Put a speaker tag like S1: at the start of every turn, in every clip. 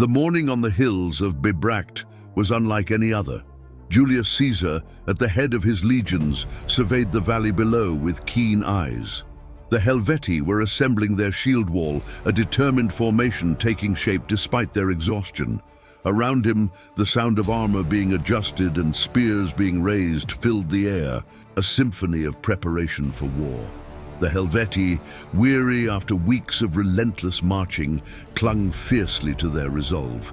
S1: The morning on the hills of Bibracte was unlike any other. Julius Caesar, at the head of his legions, surveyed the valley below with keen eyes. The Helveti were assembling their shield wall, a determined formation taking shape despite their exhaustion. Around him, the sound of armor being adjusted and spears being raised filled the air, a symphony of preparation for war. The Helveti, weary after weeks of relentless marching, clung fiercely to their resolve.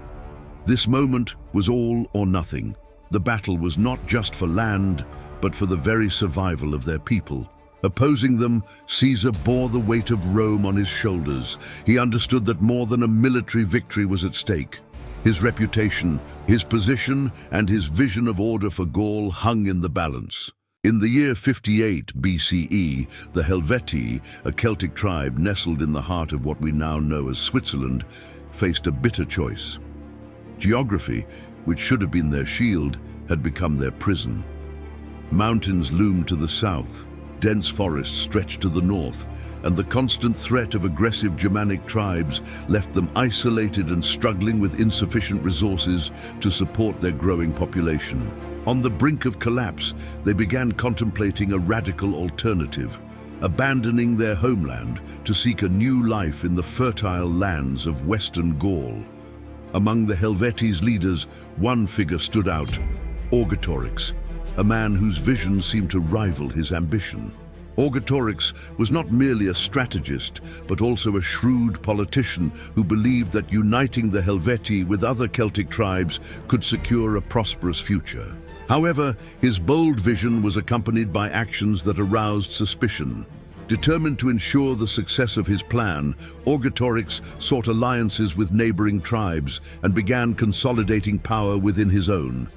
S1: This moment was all or nothing. The battle was not just for land, but for the very survival of their people. Opposing them, Caesar bore the weight of Rome on his shoulders. He understood that more than a military victory was at stake. His reputation, his position, and his vision of order for Gaul hung in the balance. In the year 58 BCE, the Helveti, a Celtic tribe nestled in the heart of what we now know as Switzerland, faced a bitter choice. Geography, which should have been their shield, had become their prison. Mountains loomed to the south, dense forests stretched to the north, and the constant threat of aggressive Germanic tribes left them isolated and struggling with insufficient resources to support their growing population. On the brink of collapse, they began contemplating a radical alternative, abandoning their homeland to seek a new life in the fertile lands of Western Gaul. Among the Helveti's leaders, one figure stood out: Orgetorix, a man whose vision seemed to rival his ambition. Orgetorix was not merely a strategist, but also a shrewd politician who believed that uniting the Helveti with other Celtic tribes could secure a prosperous future. However, his bold vision was accompanied by actions that aroused suspicion. Determined to ensure the success of his plan, Orgetorix sought alliances with neighboring tribes and began consolidating power within his own.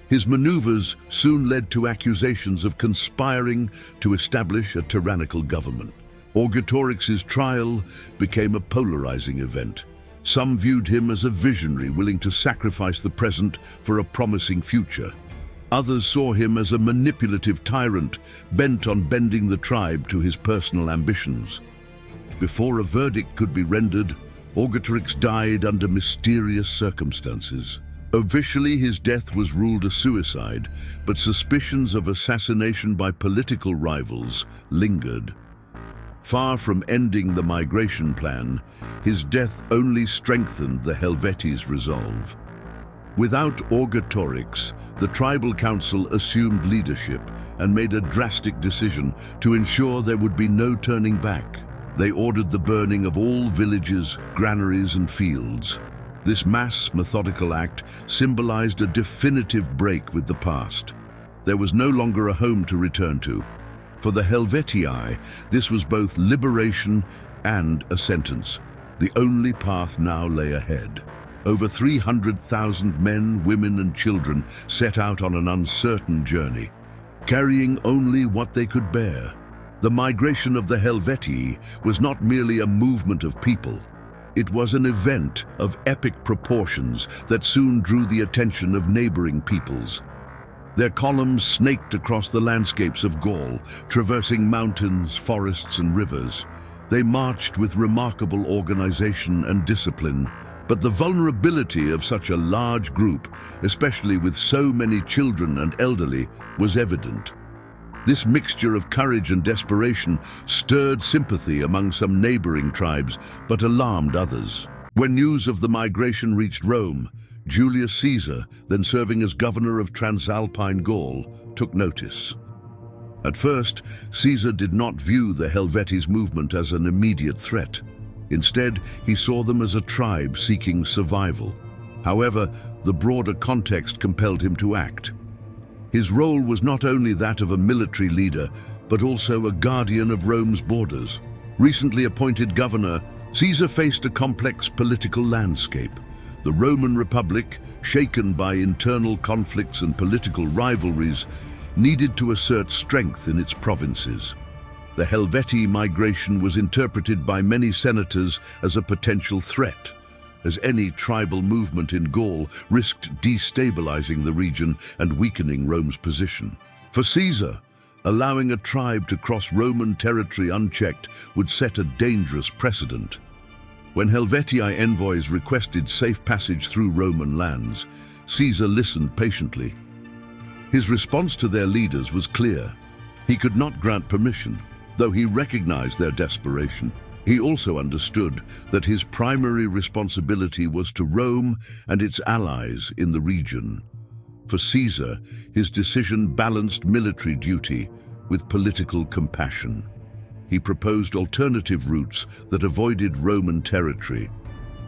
S1: His maneuvers soon led to accusations of conspiring to establish a tyrannical government. Orgetorix's trial became a polarizing event. Some viewed him as a visionary willing to sacrifice the present for a promising future. Others saw him as a manipulative tyrant bent on bending the tribe to his personal ambitions. Before a verdict could be rendered, Orgetorix died under mysterious circumstances. Officially, his death was ruled a suicide, but suspicions of assassination by political rivals lingered. Far from ending the migration plan, his death only strengthened the Helveti's resolve. Without Orgetorix, the tribal council assumed leadership and made a drastic decision to ensure there would be no turning back. They ordered the burning of all villages, granaries, and fields. This mass, methodical act symbolized a definitive break with the past. There was no longer a home to return to. For the Helvetii, this was both liberation and a sentence. The only path now lay ahead. Over 300,000 men, women, and children set out on an uncertain journey, carrying only what they could bear. The migration of the Helvetii was not merely a movement of people. It was an event of epic proportions that soon drew the attention of neighboring peoples. Their columns snaked across the landscapes of Gaul, traversing mountains, forests, and rivers. They marched with remarkable organization and discipline, but the vulnerability of such a large group, especially with so many children and elderly, was evident. This mixture of courage and desperation stirred sympathy among some neighboring tribes, but alarmed others. When news of the migration reached Rome, Julius Caesar, then serving as governor of Transalpine Gaul, took notice. At first, Caesar did not view the Helveti's movement as an immediate threat. Instead, he saw them as a tribe seeking survival. However, the broader context compelled him to act. His role was not only that of a military leader, but also a guardian of Rome's borders. Recently appointed governor, Caesar faced a complex political landscape. The Roman Republic, shaken by internal conflicts and political rivalries, needed to assert strength in its provinces. The Helveti migration was interpreted by many senators as a potential threat, as any tribal movement in Gaul risked destabilizing the region and weakening Rome's position. For Caesar, allowing a tribe to cross Roman territory unchecked would set a dangerous precedent. When Helvetii envoys requested safe passage through Roman lands, Caesar listened patiently. His response to their leaders was clear. He could not grant permission, though he recognized their desperation. He also understood that his primary responsibility was to Rome and its allies in the region. For Caesar, his decision balanced military duty with political compassion. He proposed alternative routes that avoided Roman territory,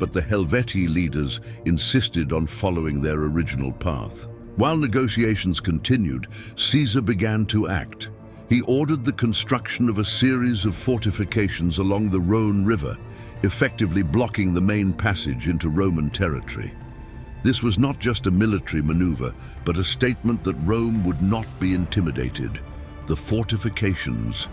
S1: but the Helveti leaders insisted on following their original path. While negotiations continued, Caesar began to act. He ordered the construction of a series of fortifications along the Saône River, effectively blocking the main passage into Roman territory. This was not just a military maneuver, but a statement that Rome would not be intimidated. The fortifications,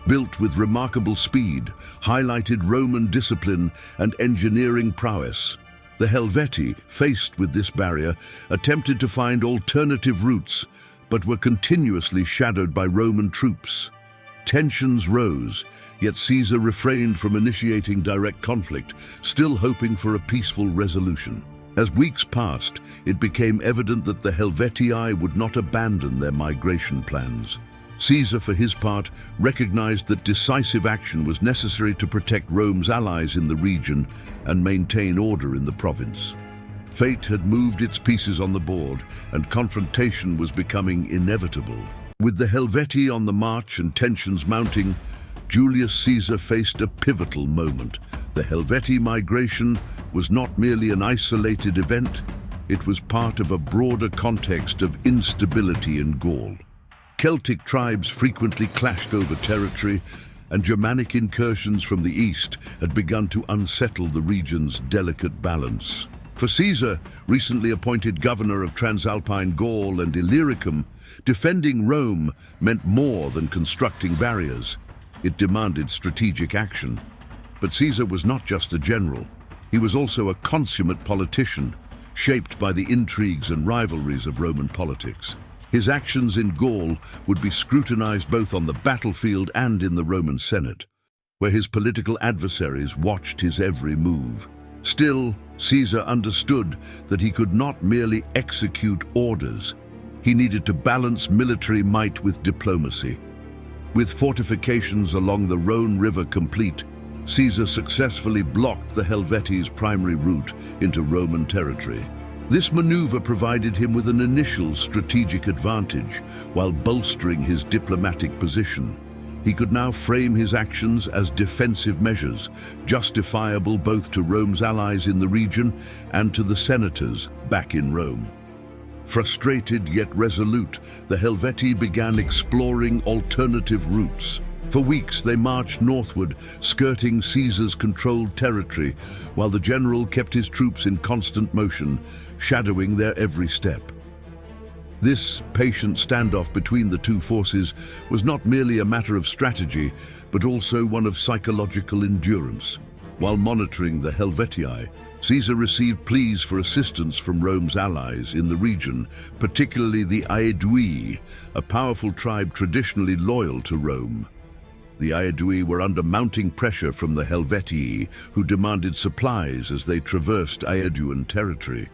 S1: built with remarkable speed, highlighted Roman discipline and engineering prowess. The Helveti, faced with this barrier, attempted to find alternative routes, but were continuously shadowed by Roman troops. Tensions rose, yet Caesar refrained from initiating direct conflict, still hoping for a peaceful resolution. As weeks passed, it became evident that the Helvetii would not abandon their migration plans. Caesar, for his part, recognized that decisive action was necessary to protect Rome's allies in the region and maintain order in the province. Fate had moved its pieces on the board, and confrontation was becoming inevitable. With the Helveti on the march and tensions mounting, Julius Caesar faced a pivotal moment. The Helveti migration was not merely an isolated event, it was part of a broader context of instability in Gaul. Celtic tribes frequently clashed over territory, and Germanic incursions from the east had begun to unsettle the region's delicate balance. For Caesar, recently appointed governor of Transalpine Gaul and Illyricum, defending Rome meant more than constructing barriers. It demanded strategic action. But Caesar was not just a general. He was also a consummate politician, shaped by the intrigues and rivalries of Roman politics. His actions in Gaul would be scrutinized both on the battlefield and in the Roman Senate, where his political adversaries watched his every move. Still, Caesar understood that he could not merely execute orders. He needed to balance military might with diplomacy. With fortifications along the Saône River complete, Caesar successfully blocked the Helveti's primary route into Roman territory. This maneuver provided him with an initial strategic advantage, while bolstering his diplomatic position. He could now frame his actions as defensive measures, justifiable both to Rome's allies in the region and to the senators back in Rome. Frustrated yet resolute, the Helveti began exploring alternative routes. For weeks they marched northward, skirting Caesar's controlled territory, while the general kept his troops in constant motion, shadowing their every step. This patient standoff between the two forces was not merely a matter of strategy, but also one of psychological endurance. While monitoring the Helvetii, Caesar received pleas for assistance from Rome's allies in the region, particularly the Aedui, a powerful tribe traditionally loyal to Rome. The Aedui were under mounting pressure from the Helvetii, who demanded supplies as they traversed Aeduan territory.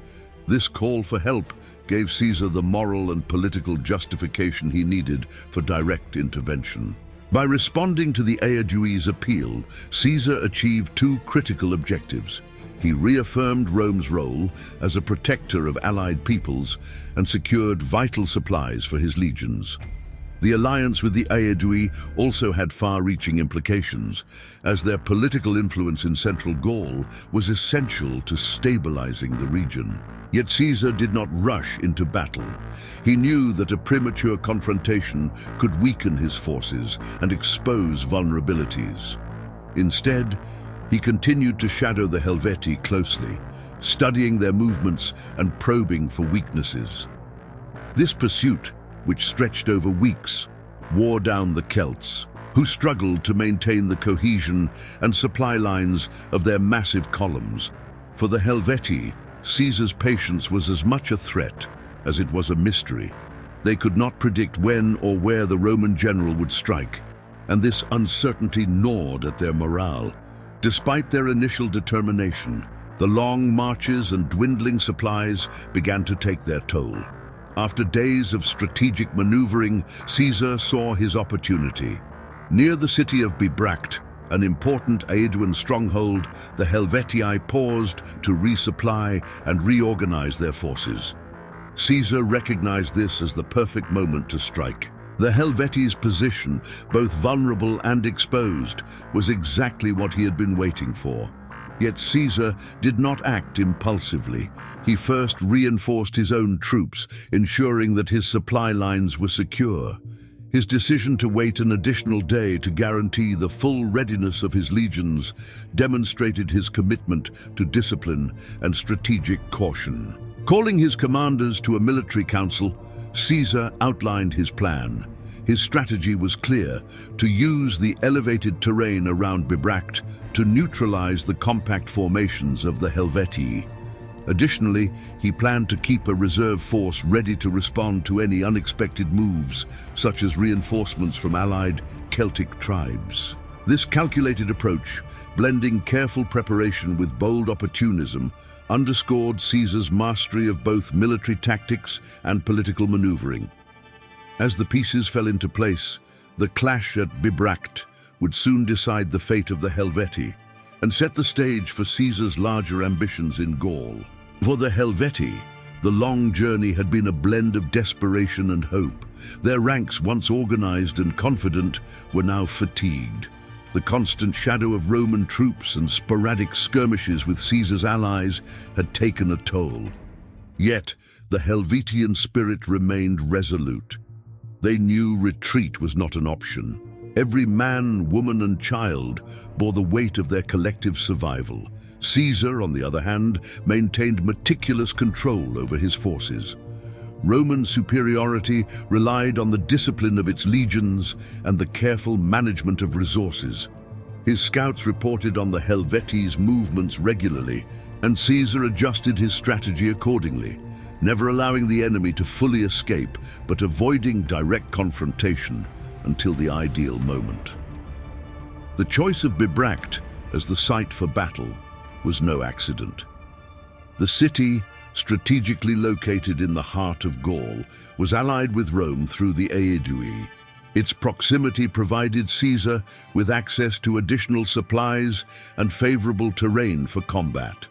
S1: This call for help gave Caesar the moral and political justification he needed for direct intervention. By responding to the Aedui's appeal, Caesar achieved two critical objectives. He reaffirmed Rome's role as a protector of allied peoples and secured vital supplies for his legions. The alliance with the Aedui also had far-reaching implications, as their political influence in central Gaul was essential to stabilizing the region. Yet Caesar did not rush into battle. He knew that a premature confrontation could weaken his forces and expose vulnerabilities. Instead, he continued to shadow the Helveti closely, studying their movements and probing for weaknesses. This pursuit, which stretched over weeks, wore down the Celts, who struggled to maintain the cohesion and supply lines of their massive columns. For the Helveti, Caesar's patience was as much a threat as it was a mystery. They could not predict when or where the Roman general would strike, and this uncertainty gnawed at their morale. Despite their initial determination, the long marches and dwindling supplies began to take their toll. After days of strategic maneuvering, Caesar saw his opportunity. Near the city of Bibracte, an important Aeduan stronghold, the Helvetii paused to resupply and reorganize their forces. Caesar recognized this as the perfect moment to strike. The Helveti's position, both vulnerable and exposed, was exactly what he had been waiting for. Yet Caesar did not act impulsively. He first reinforced his own troops, ensuring that his supply lines were secure. His decision to wait an additional day to guarantee the full readiness of his legions demonstrated his commitment to discipline and strategic caution. Calling his commanders to a military council, Caesar outlined his plan. His strategy was clear: to use the elevated terrain around Bibracte to neutralize the compact formations of the Helvetii. Additionally, he planned to keep a reserve force ready to respond to any unexpected moves, such as reinforcements from allied Celtic tribes. This calculated approach, blending careful preparation with bold opportunism, underscored Caesar's mastery of both military tactics and political maneuvering. As the pieces fell into place, the clash at Bibracte would soon decide the fate of the Helveti and set the stage for Caesar's larger ambitions in Gaul. For the Helveti, the long journey had been a blend of desperation and hope. Their ranks, once organized and confident, were now fatigued. The constant shadow of Roman troops and sporadic skirmishes with Caesar's allies had taken a toll. Yet, the Helvetian spirit remained resolute. They knew retreat was not an option. Every man, woman, and child bore the weight of their collective survival. Caesar, on the other hand, maintained meticulous control over his forces. Roman superiority relied on the discipline of its legions and the careful management of resources. His scouts reported on the Helveti's movements regularly, and Caesar adjusted his strategy accordingly, never allowing the enemy to fully escape, but avoiding direct confrontation until the ideal moment. The choice of Bibracte as the site for battle was no accident. The city, strategically located in the heart of Gaul, was allied with Rome through the Aedui. Its proximity provided Caesar with access to additional supplies and favorable terrain for combat.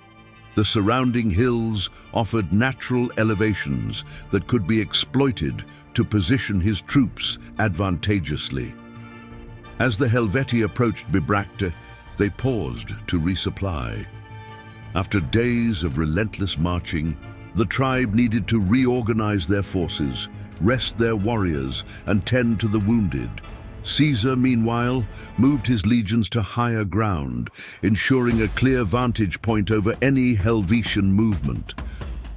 S1: The surrounding hills offered natural elevations that could be exploited to position his troops advantageously. As the Helveti approached Bibracte, they paused to resupply. After days of relentless marching, the tribe needed to reorganize their forces, rest their warriors, and tend to the wounded. Caesar, meanwhile, moved his legions to higher ground, ensuring a clear vantage point over any Helvetian movement.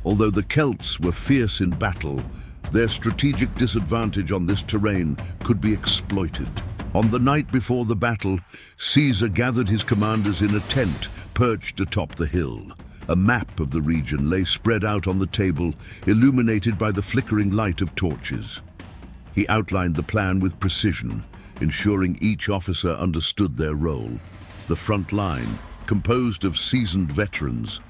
S1: Although the Celts were fierce in battle, their strategic disadvantage on this terrain could be exploited. On the night before the battle, Caesar gathered his commanders in a tent perched atop the hill. A map of the region lay spread out on the table, illuminated by the flickering light of torches. He outlined the plan with precision, ensuring each officer understood their role. The front line, composed of seasoned veterans,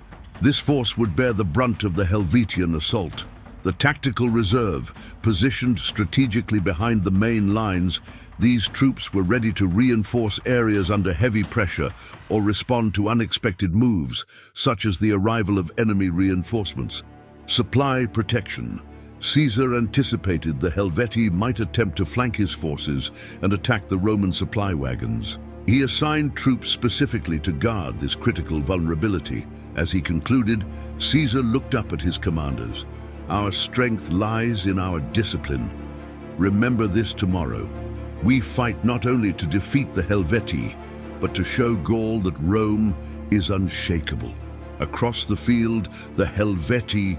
S1: this force would bear the brunt of the Helvetian assault. The tactical reserve, positioned strategically behind the main lines, these troops were ready to reinforce areas under heavy pressure or respond to unexpected moves, such as the arrival of enemy reinforcements. Supply protection. Caesar anticipated the Helveti might attempt to flank his forces and attack the Roman supply wagons. He assigned troops specifically to guard this critical vulnerability. As he concluded, Caesar looked up at his commanders. "Our strength lies in our discipline. Remember this tomorrow. We fight not only to defeat the Helveti, but to show Gaul that Rome is unshakable." Across the field, the Helveti,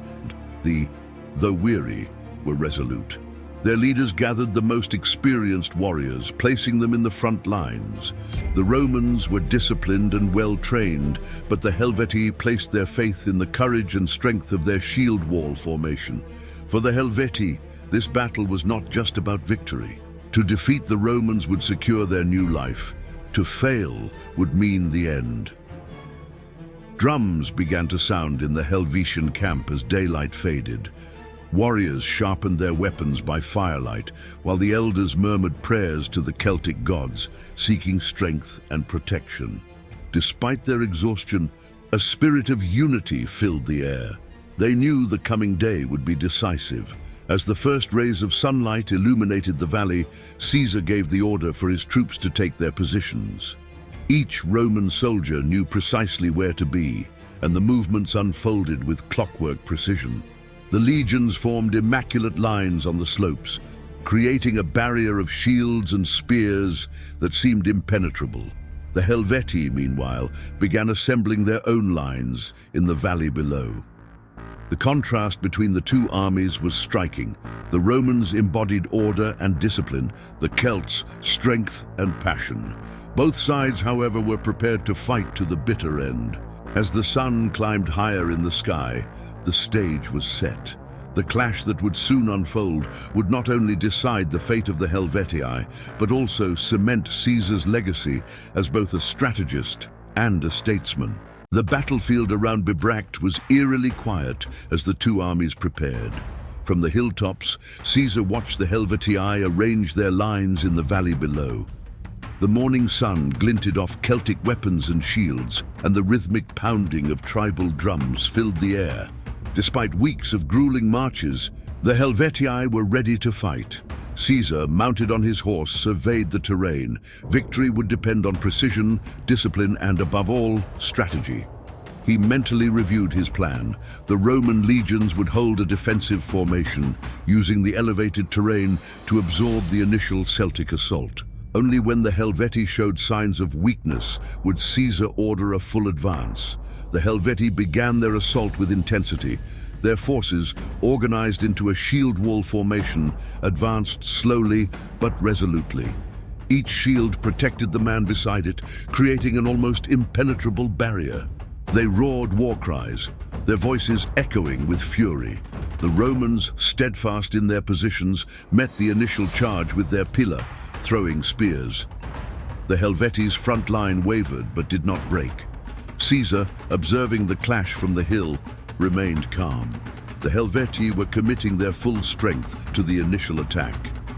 S1: though weary, were resolute. Their leaders gathered the most experienced warriors, placing them in the front lines. The Romans were disciplined and well-trained, but the Helveti placed their faith in the courage and strength of their shield wall formation. For the Helveti, this battle was not just about victory. To defeat the Romans would secure their new life. To fail would mean the end. Drums began to sound in the Helvetian camp as daylight faded. Warriors sharpened their weapons by firelight, while the elders murmured prayers to the Celtic gods, seeking strength and protection. Despite their exhaustion, a spirit of unity filled the air. They knew the coming day would be decisive. As the first rays of sunlight illuminated the valley, Caesar gave the order for his troops to take their positions. Each Roman soldier knew precisely where to be, and the movements unfolded with clockwork precision. The legions formed immaculate lines on the slopes, creating a barrier of shields and spears that seemed impenetrable. The Helveti, meanwhile, began assembling their own lines in the valley below. The contrast between the two armies was striking. The Romans embodied order and discipline, the Celts strength and passion. Both sides, however, were prepared to fight to the bitter end. As the sun climbed higher in the sky, the stage was set. The clash that would soon unfold would not only decide the fate of the Helvetii, but also cement Caesar's legacy as both a strategist and a statesman. The battlefield around Bibracte was eerily quiet as the two armies prepared. From the hilltops, Caesar watched the Helvetii arrange their lines in the valley below. The morning sun glinted off Celtic weapons and shields, and the rhythmic pounding of tribal drums filled the air. Despite weeks of grueling marches, the Helvetii were ready to fight. Caesar, mounted on his horse, surveyed the terrain. Victory would depend on precision, discipline, and above all, strategy. He mentally reviewed his plan. The Roman legions would hold a defensive formation, using the elevated terrain to absorb the initial Celtic assault. Only when the Helveti showed signs of weakness would Caesar order a full advance. The Helveti began their assault with intensity. Their forces, organized into a shield wall formation, advanced slowly but resolutely. Each shield protected the man beside it, creating an almost impenetrable barrier. They roared war cries, their voices echoing with fury. The Romans, steadfast in their positions, met the initial charge with their pillar, throwing spears. The Helveti's front line wavered but did not break. Caesar, observing the clash from the hill, remained calm. The Helveti were committing their full strength to the initial attack.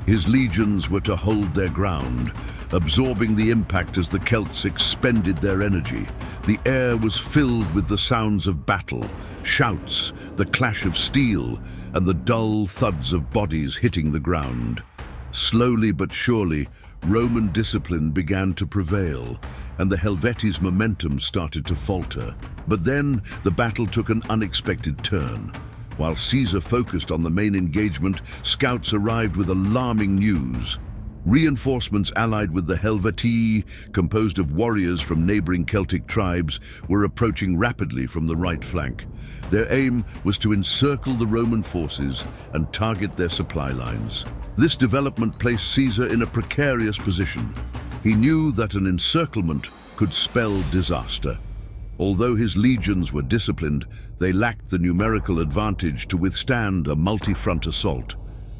S1: His legions were to hold their ground, absorbing the impact as the Celts expended their energy. The air was filled with the sounds of battle, shouts, the clash of steel, and the dull thuds of bodies hitting the ground. Slowly but surely, Roman discipline began to prevail, and the Helveti's momentum started to falter. But then the battle took an unexpected turn. While Caesar focused on the main engagement, scouts arrived with alarming news. Reinforcements allied with the Helvetii, composed of warriors from neighboring Celtic tribes, were approaching rapidly from the right flank. Their aim was to encircle the Roman forces and target their supply lines. This development placed Caesar in a precarious position. He knew that an encirclement could spell disaster. Although his legions were disciplined, they lacked the numerical advantage to withstand a multi-front assault.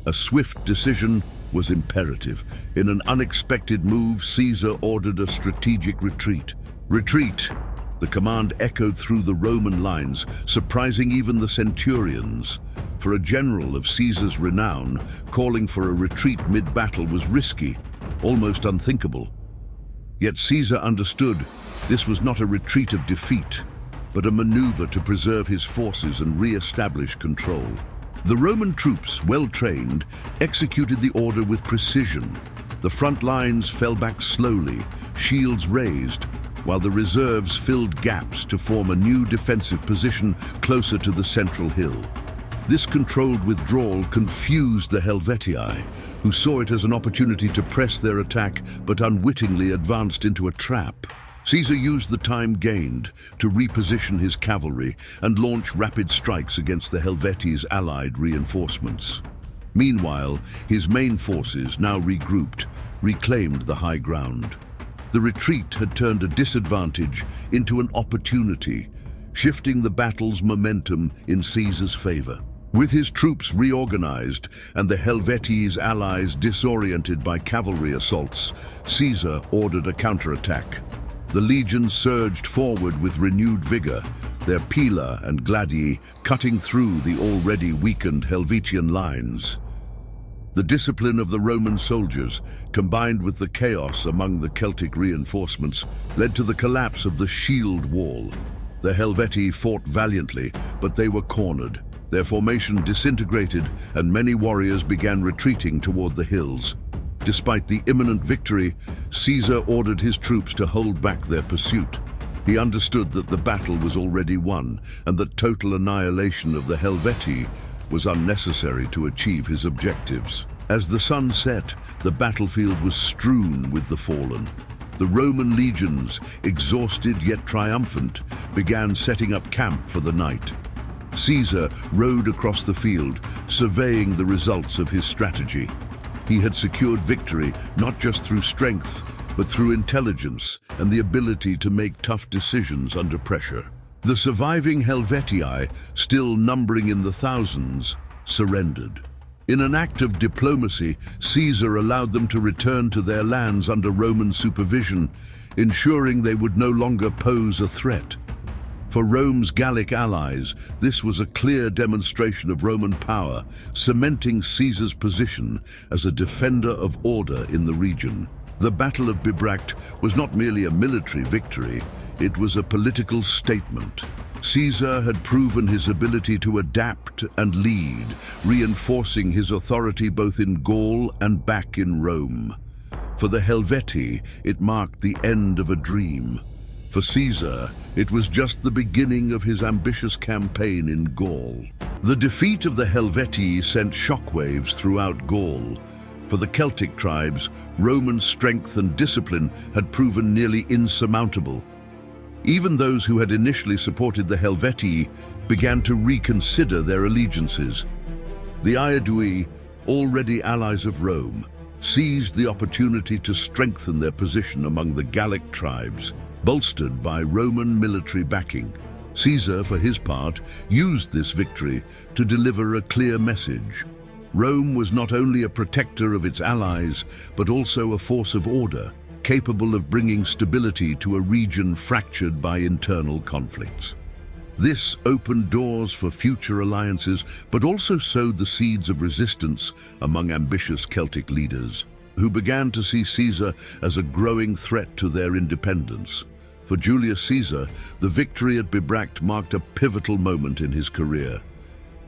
S1: A swift decision was imperative. In an unexpected move, Caesar ordered a strategic retreat. Retreat! The command echoed through the Roman lines, surprising even the centurions. For a general of Caesar's renown, calling for a retreat mid-battle was risky, almost unthinkable. Yet Caesar understood this was not a retreat of defeat, but a maneuver to preserve his forces and re-establish control. The Roman troops, well trained, executed the order with precision. The front lines fell back slowly, shields raised, while the reserves filled gaps to form a new defensive position closer to the central hill. This controlled withdrawal confused the Helvetii, who saw it as an opportunity to press their attack but unwittingly advanced into a trap. Caesar used the time gained to reposition his cavalry and launch rapid strikes against the Helveti's allied reinforcements. Meanwhile, his main forces, now regrouped, reclaimed the high ground. The retreat had turned a disadvantage into an opportunity, shifting the battle's momentum in Caesar's favor. With his troops reorganized and the Helveti's allies disoriented by cavalry assaults, Caesar ordered a counterattack. The legions surged forward with renewed vigor, their pila and gladii cutting through the already weakened Helvetian lines. The discipline of the Roman soldiers, combined with the chaos among the Celtic reinforcements, led to the collapse of the shield wall. The Helveti fought valiantly, but they were cornered. Their formation disintegrated, and many warriors began retreating toward the hills. Despite the imminent victory, Caesar ordered his troops to hold back their pursuit. He understood that the battle was already won, and that total annihilation of the Helveti was unnecessary to achieve his objectives. As the sun set, the battlefield was strewn with the fallen. The Roman legions, exhausted yet triumphant, began setting up camp for the night. Caesar rode across the field, surveying the results of his strategy. He had secured victory not just through strength, but through intelligence and the ability to make tough decisions under pressure. The surviving Helvetii, still numbering in the thousands, surrendered. In an act of diplomacy, Caesar allowed them to return to their lands under Roman supervision, ensuring they would no longer pose a threat. For Rome's Gallic allies, this was a clear demonstration of Roman power, cementing Caesar's position as a defender of order in the region. The Battle of Bibracte was not merely a military victory, it was a political statement. Caesar had proven his ability to adapt and lead, reinforcing his authority both in Gaul and back in Rome. For the Helveti, it marked the end of a dream. For Caesar, it was just the beginning of his ambitious campaign in Gaul. The defeat of the Helveti sent shockwaves throughout Gaul. For the Celtic tribes, Roman strength and discipline had proven nearly insurmountable. Even those who had initially supported the Helveti began to reconsider their allegiances. The Aedui, already allies of Rome, seized the opportunity to strengthen their position among the Gallic tribes, bolstered by Roman military backing. Caesar, for his part, used this victory to deliver a clear message. Rome was not only a protector of its allies, but also a force of order, capable of bringing stability to a region fractured by internal conflicts. This opened doors for future alliances, but also sowed the seeds of resistance among ambitious Celtic leaders, who began to see Caesar as a growing threat to their independence. For Julius Caesar, the victory at Bibracte marked a pivotal moment in his career.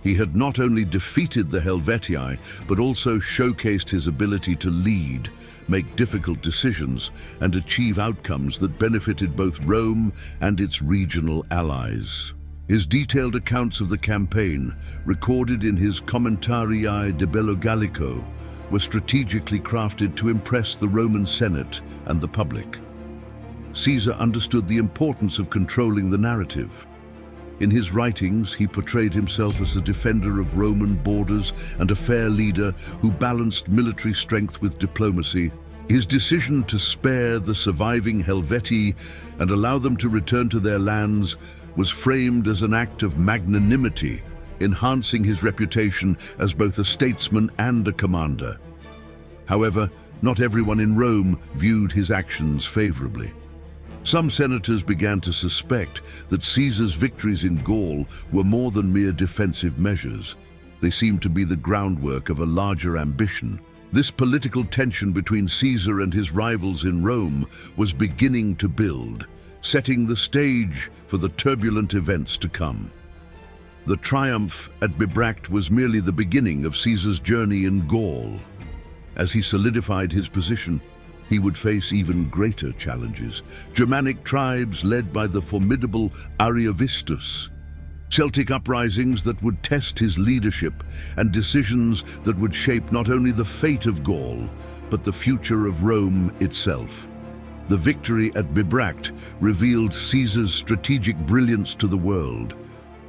S1: He had not only defeated the Helvetii, but also showcased his ability to lead, make difficult decisions, and achieve outcomes that benefited both Rome and its regional allies. His detailed accounts of the campaign, recorded in his Commentarii de Bello Gallico, were strategically crafted to impress the Roman Senate and the public. Caesar understood the importance of controlling the narrative. In his writings, he portrayed himself as a defender of Roman borders and a fair leader who balanced military strength with diplomacy. His decision to spare the surviving Helveti and allow them to return to their lands was framed as an act of magnanimity, enhancing his reputation as both a statesman and a commander. However, not everyone in Rome viewed his actions favorably. Some senators began to suspect that Caesar's victories in Gaul were more than mere defensive measures. They seemed to be the groundwork of a larger ambition. This political tension between Caesar and his rivals in Rome was beginning to build, setting the stage for the turbulent events to come. The triumph at Bibracte was merely the beginning of Caesar's journey in Gaul. As he solidified his position, he would face even greater challenges. Germanic tribes led by the formidable Ariovistus, Celtic uprisings that would test his leadership, and decisions that would shape not only the fate of Gaul, but the future of Rome itself. The victory at Bibracte revealed Caesar's strategic brilliance to the world,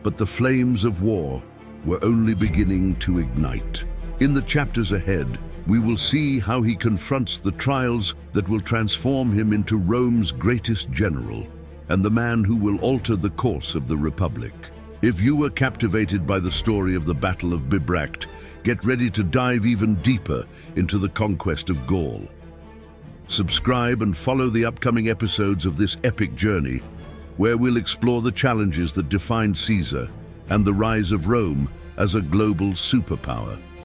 S1: but the flames of war were only beginning to ignite. In the chapters ahead, we will see how he confronts the trials that will transform him into Rome's greatest general and the man who will alter the course of the Republic. If you were captivated by the story of the Battle of Bibracte, get ready to dive even deeper into the conquest of Gaul. Subscribe and follow the upcoming episodes of this epic journey, where we'll explore the challenges that defined Caesar and the rise of Rome as a global superpower.